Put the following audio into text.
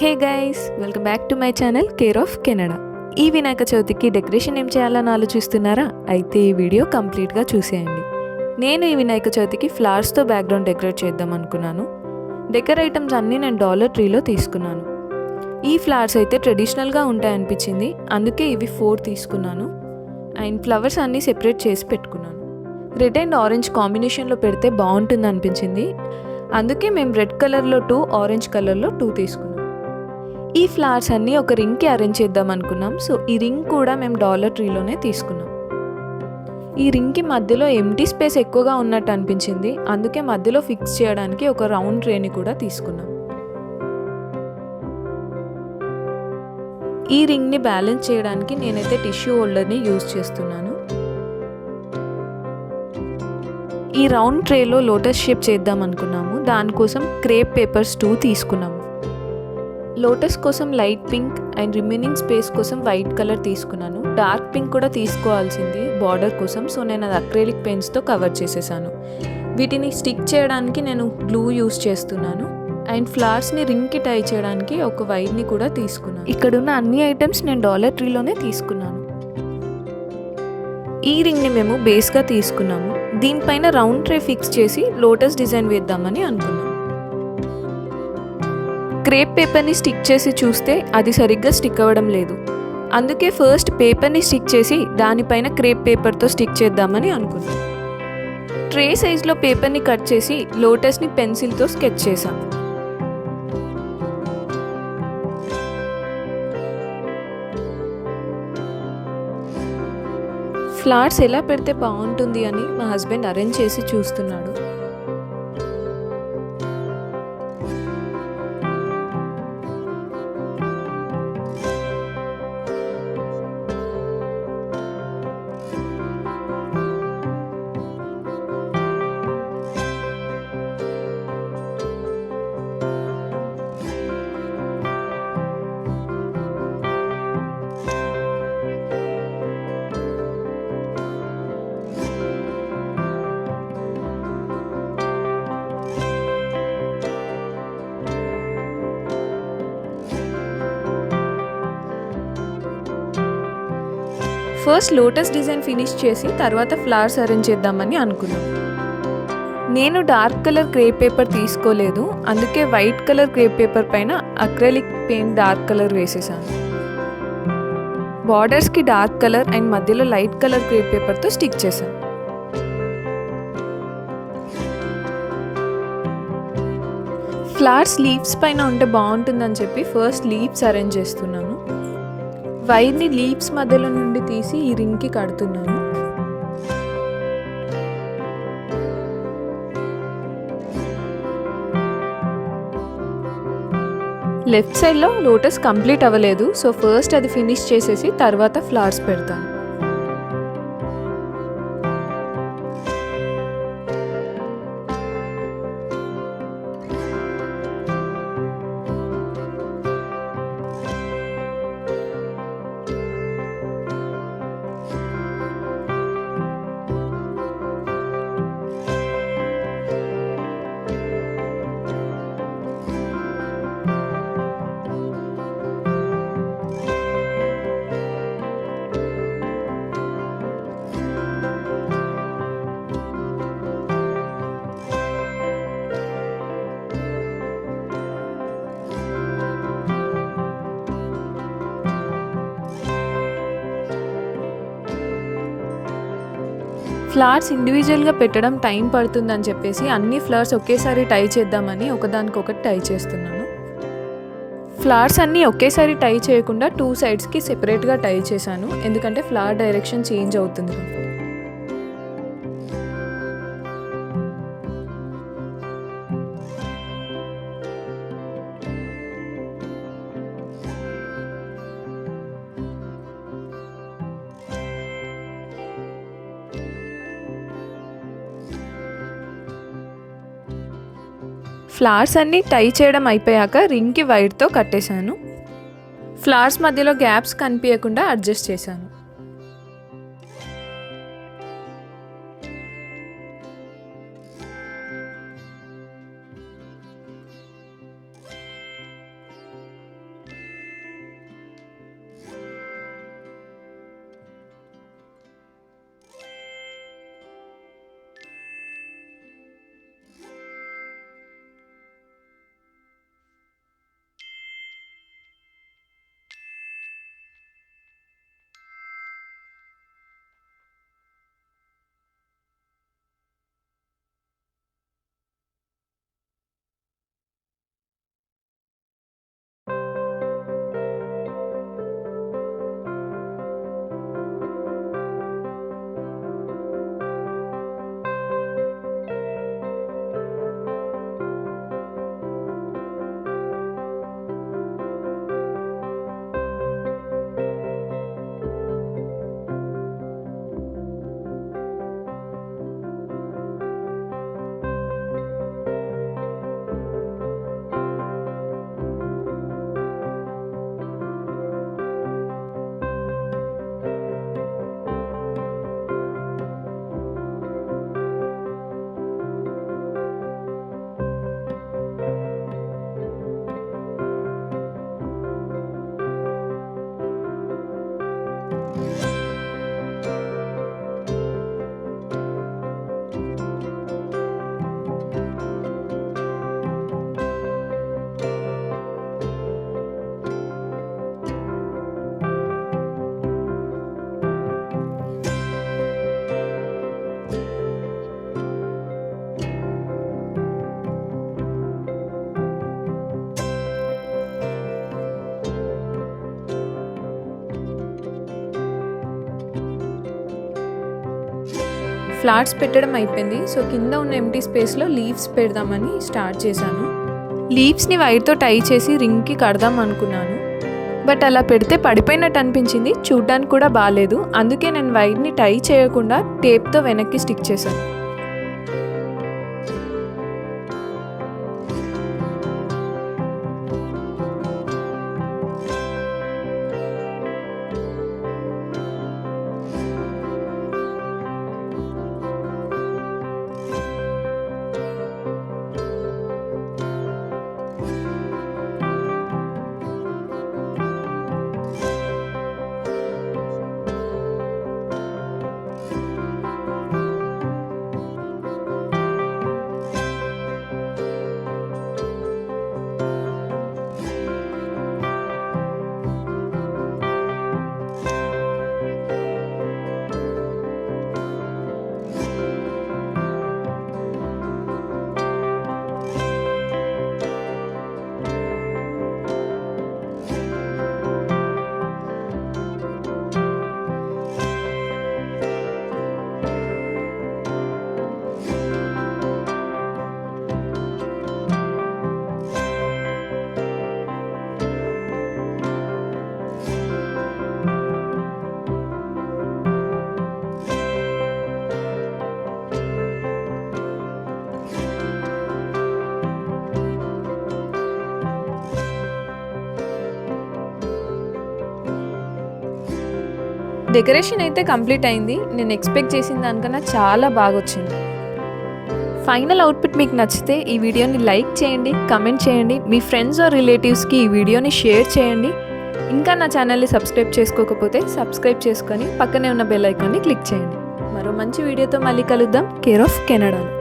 Hey guys, welcome back to my channel care of Canada. ఈ వినాయక చవితికి decoration ఏం చేయాలని ఆలోచిస్తున్నారా? అయితే ఈ వీడియో కంప్లీట్గా చూసేయండి. నేను ఈ వినాయక చవితికి ఫ్లవర్స్తో బ్యాక్గ్రౌండ్ డెకరేట్ చేద్దాం అనుకున్నాను. డెకర్ ఐటమ్స్ అన్నీ నేను డాలర్ ట్రీలో తీసుకున్నాను. ఈ ఫ్లవర్స్ అయితే ట్రెడిషనల్గా ఉంటాయనిపించింది, అందుకే ఇవి 4 తీసుకున్నాను. అండ్ ఫ్లవర్స్ అన్నీ సెపరేట్ చేసి పెట్టుకున్నాను. రెడ్ అండ్ ఆరెంజ్ కాంబినేషన్లో పెడితే బాగుంటుంది అనిపించింది, అందుకే మేము రెడ్ కలర్లో 2, ఆరెంజ్ కలర్లో 2 తీసుకున్నాం. ఈ ఫ్లవర్స్ అన్నీ ఒక రింగ్కి అరేంజ్ చేద్దాం అనుకున్నాం. సో ఈ రింగ్ కూడా మేము డాలర్ ట్రీలోనే తీసుకున్నాం. ఈ రింగ్కి మధ్యలో ఎంటీ స్పేస్ ఎక్కువగా ఉన్నట్టు అనిపించింది, అందుకే మధ్యలో ఫిక్స్ చేయడానికి ఒక రౌండ్ ట్రేని కూడా తీసుకున్నాం. ఈ రింగ్ని బ్యాలెన్స్ చేయడానికి నేనైతే టిష్యూ హోల్డర్ని యూజ్ చేస్తున్నాను. ఈ రౌండ్ ట్రేలో లోటస్ షేప్ చేద్దాం అనుకున్నాము. దానికోసం క్రేప్ పేపర్స్ 2 తీసుకున్నాము. లోటస్ కోసం light pink and remaining space కోసం వైట్ కలర్ తీసుకున్నాను. డార్క్ పింక్ కూడా తీసుకోవాల్సింది బార్డర్ కోసం, సో నేను అది అక్రిలిక్ పెయింట్స్తో కవర్ చేసేసాను. వీటిని స్టిక్ చేయడానికి నేను గ్లూ యూస్ చేస్తున్నాను. అండ్ ఫ్లవర్స్ని రింగ్కి టై చేయడానికి ఒక వైర్ని కూడా తీసుకున్నాను. ఇక్కడున్న అన్ని ఐటమ్స్ నేను డాలర్ ట్రీలోనే తీసుకున్నాను. ఈ రింగ్ని మేము బేస్గా తీసుకున్నాము. దీనిపైన రౌండ్ ట్రే ఫిక్స్ చేసి లోటస్ డిజైన్ వేద్దామని అనుకున్నాం. క్రేప్ పేపర్ని స్టిక్ చేసి చూస్తే అది సరిగ్గా స్టిక్ అవ్వడం లేదు, అందుకే ఫస్ట్ పేపర్ని స్టిక్ చేసి దానిపైన క్రేప్ పేపర్తో స్టిక్ చేద్దామని అనుకున్నాం. ట్రే సైజ్లో పేపర్ని కట్ చేసి లోటస్ని పెన్సిల్తో స్కెచ్ చేశాం. ఫ్లవర్స్ ఎలా పెడితే బాగుంటుంది అని మా హస్బెండ్ అరేంజ్ చేసి చూస్తున్నాడు. ఫస్ట్ లోటస్ డిజైన్ ఫినిష్ చేసి తర్వాత ఫ్లవర్స్ అరేంజ్ చేద్దామని అనుకున్నాం. నేను డార్క్ కలర్ క్రేప్ పేపర్ తీసుకోలేదు, అందుకే వైట్ కలర్ క్రేప్ పేపర్ పైన అక్రిలిక్ పెయింట్ డార్క్ కలర్ వేసేసాను. బార్డర్స్కి డార్క్ కలర్ అండ్ మధ్యలో లైట్ కలర్ క్రేప్ పేపర్తో స్టిక్ చేశాను. ఫ్లవర్స్ లీవ్స్ పైన ఉంటే బాగుంటుందని చెప్పి ఫస్ట్ లీవ్స్ అరేంజ్ చేస్తున్నాను. వైర్ని లీవ్స్ మధ్యలో నుండి తీసి ఈ రింగ్కి కడుతున్నాను. లెఫ్ట్ సైడ్లో లోటస్ కంప్లీట్ అవ్వలేదు, సో ఫస్ట్ అది ఫినిష్ చేసేసి తర్వాత ఫ్లవర్స్ పెడతాను. ఫ్లవర్స్ ఇండివిజువల్గా పెట్టడం టైం పడుతుందని చెప్పేసి అన్ని ఫ్లవర్స్ ఒకేసారి టై చేద్దామని ఒకదానికొకటి టై చేస్తున్నాను. ఫ్లవర్స్ అన్నీ ఒకేసారి టై చేయకుండా 2 సైడ్స్కి సెపరేట్గా టై చేశాను, ఎందుకంటే ఫ్లవర్ డైరెక్షన్ చేంజ్ అవుతుంది. ఫ్లవర్స్ అన్నీ టై చేయడం అయిపోయాక రింగ్కి వైర్తో కట్టేశాను. ఫ్లవర్స్ మధ్యలో గ్యాప్స్ కనిపించకుండా అడ్జస్ట్ చేశాను. ఫ్లవర్స్ పెట్టడం అయిపోయింది. సో కింద ఉన్న ఎంటీ స్పేస్లో లీవ్స్ పెడదామని స్టార్ట్ చేశాను. లీవ్స్ని వైర్తో టై చేసి రింగ్కి కడదాం అనుకున్నాను. బట్ అలా పెడితే పడిపోయినట్టు అనిపించింది, చూడ్డానికి కూడా బాగాలేదు. అందుకే నేను వైర్ని టై చేయకుండా టేప్తో వెనక్కి స్టిక్ చేశాను. డెకరేషన్ అయితే కంప్లీట్ అయింది. నేను ఎక్స్పెక్ట్ చేసిన దానికన్నా చాలా బాగా వచ్చింది. ఫైనల్ అవుట్పుట్ మీకు నచ్చితే ఈ వీడియోని లైక్ చేయండి, కమెంట్ చేయండి, మీ ఫ్రెండ్స్ ఆర్ రిలేటివ్స్కి ఈ వీడియోని షేర్ చేయండి. ఇంకా నా ఛానల్ని సబ్స్క్రైబ్ చేసుకోకపోతే సబ్స్క్రైబ్ చేసుకొని పక్కనే ఉన్న బెల్ ఐకాన్ని క్లిక్ చేయండి. మరో మంచి వీడియోతో మళ్ళీ కలుద్దాం. కేర్ ఆఫ్ కెనడాలో.